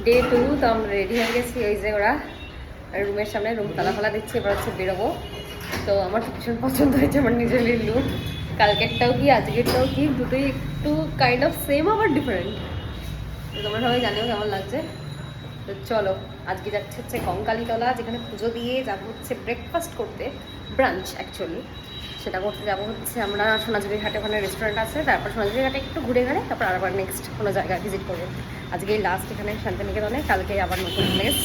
Day 2 তো আমরা ready হয়ে গেছি। এই যে ওরা রুমের সামনে রুম তালা দিচ্ছে, এবার হচ্ছে বেরোবো। তো আমার তো ভীষণ পছন্দ হয়েছে আমার নিজের লুক। কালকেরটাও কি আজকেরটাও কি দুটোই একটু কাইন্ড অফ সেম আবার ডিফারেন্ট। তো তোমরা সবাই জানিও কেমন লাগছে। তো চলো আজকে যাচ্ছে হচ্ছে কঙ্কালীতলা, যেখানে পুজো দিয়ে যাবো হচ্ছে ব্রেকফাস্ট করতে, ব্রাঞ্চ অ্যাকচুয়ালি। সেটা করতে যাবো হচ্ছে আমরা সোনাঝুরির হাটে, ওখানে রেস্টুরেন্ট আছে। তারপর সোনাঝুরির হাটে একটু ঘুরে ঘুরে তারপর আবার নেক্সট কোনো জায়গায় ভিজিট করবো। আজকে লাস্ট এখানে শান্তিনিকেতনে, কালকে আবার নতুন প্লেস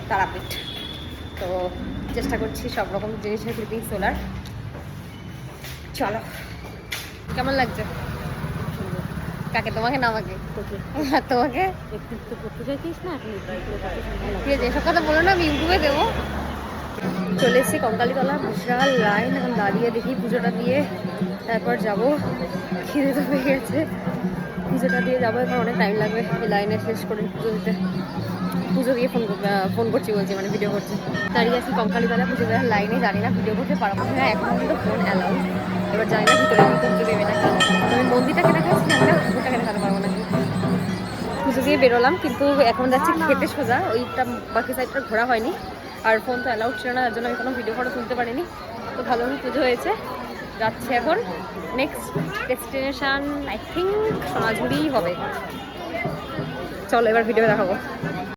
তারাপীঠ। তো চেষ্টা করছি সব রকম জিনিসের প্রতি সোলার। চলো কেমন লাগছে? কাকে? তোমাকে না আমাকে? তোমাকে একটু করতে চাইছিস না? ঠিক আছে, এসব কথা বলো না, আমি ইউটিউবে দেবো। চলে এসেছি কঙ্কালীতলা, বিশাল লাইন। এখন দাঁড়িয়ে দেখি পুজোটা দিয়ে তারপর যাব। খিদে তো পেয়ে গেছে, পুজোটা দিয়ে যাবো। এখন অনেক টাইম লাগবে এই লাইনে শেষ করে পুজো দিতে। পুজো দিয়ে ফোন করছি বলছি, মানে ভিডিও করছি। দাঁড়িয়ে আছি কঙ্কালীতলা পুজো দেওয়ার লাইনে, জানি না ভিডিও করতে পারবো না। এখন কিন্তু ফোন অ্যালাউ, এবার জানি না ভিতরে কি করতে দেবে নাকি। আমি মন্দিরটাকে দেখাচ্ছি, জানি না ঠাকুরটাকে দেখাতে পারবো নাকি। পুজো দিয়ে বেরোলাম, কিন্তু এখন যাচ্ছি খেতে সোজা। ওইটা বাকি সাইডটা ঘোরা হয়নি, আর ফোন তো অ্যালাউড ছিল না, তার জন্য আমি কোনো ভিডিও ফটো তুলতে পারিনি। তো ভালোভাবে পুজো হয়েছে। যাচ্ছি এখন নেক্সট ডেস্টিনেশন আই থিঙ্ক সোনাঝুরিই হবে। চলো এবার ভিডিও দেখাবো।